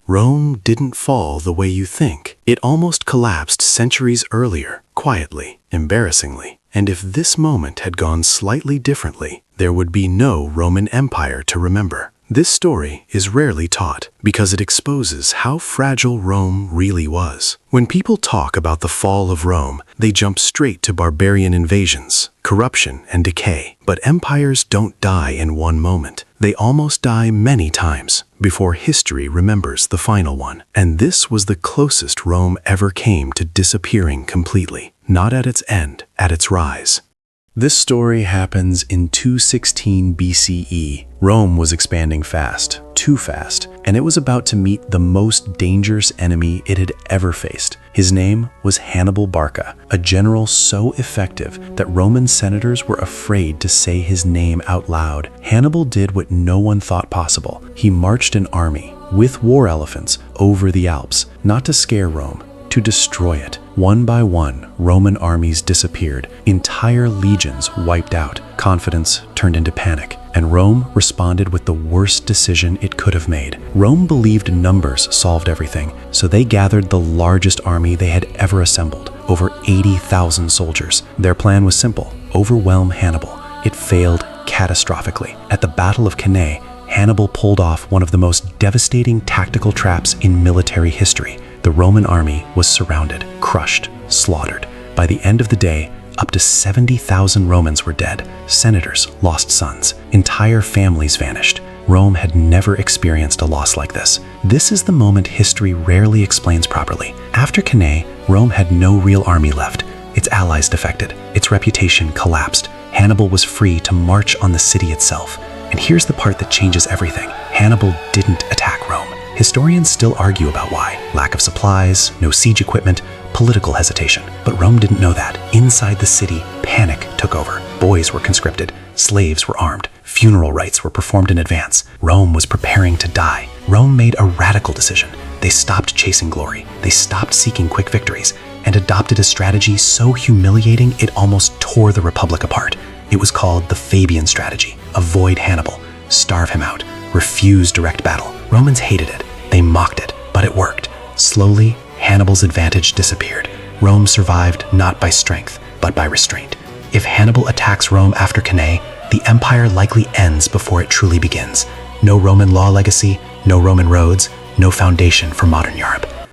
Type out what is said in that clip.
Rome didn't fall the way you think. It almost collapsed centuries earlier, quietly, embarrassingly. And if this moment had gone slightly differently, there would be no Roman Empire to remember. This story is rarely taught because it exposes how fragile Rome really was. When people talk about the fall of Rome, they jump straight to barbarian invasions, corruption, and decay. But empires don't die in one moment. They almost die many times before history remembers the final one. And this was the closest Rome ever came to disappearing completely. Not at its end, at its rise. This story happens in 216 BCE. Rome was expanding fast, too fast, and it was about to meet the most dangerous enemy it had ever faced. His name was Hannibal Barca, a general so effective that Roman senators were afraid to say his name out loud. Hannibal did what no one thought possible. He marched an army with war elephants over the Alps, not to scare Rome, to destroy it. One by one, Roman armies disappeared, entire legions wiped out, confidence turned into panic, and Rome responded with the worst decision it could have made. Rome believed numbers solved everything, so they gathered the largest army they had ever assembled, over 80,000 soldiers. Their plan was simple: overwhelm Hannibal. It failed catastrophically. At the Battle of Cannae, Hannibal pulled off one of the most devastating tactical traps in military history. The Roman army was surrounded, crushed, slaughtered. By the end of the day, up to 70,000 Romans were dead. Senators lost sons. Entire families vanished. Rome had never experienced a loss like this. This is the moment history rarely explains properly. After Cannae, Rome had no real army left. Its allies defected. Its reputation collapsed. Hannibal was free to march on the city itself. And here's the part that changes everything. Hannibal didn't attack Rome. Historians still argue about why. Lack of supplies, no siege equipment, political hesitation. But Rome didn't know that. Inside the city, panic took over. Boys were conscripted. Slaves were armed. Funeral rites were performed in advance. Rome was preparing to die. Rome made a radical decision. They stopped chasing glory. They stopped seeking quick victories and adopted a strategy so humiliating it almost tore the Republic apart. It was called the Fabian strategy. Avoid Hannibal. Starve him out. Refuse direct battle. Romans hated it. They mocked it, but it worked. Slowly, Hannibal's advantage disappeared. Rome survived not by strength, but by restraint. If Hannibal attacks Rome after Cannae, the empire likely ends before it truly begins. No Roman law legacy, no Roman roads, no foundation for modern Europe.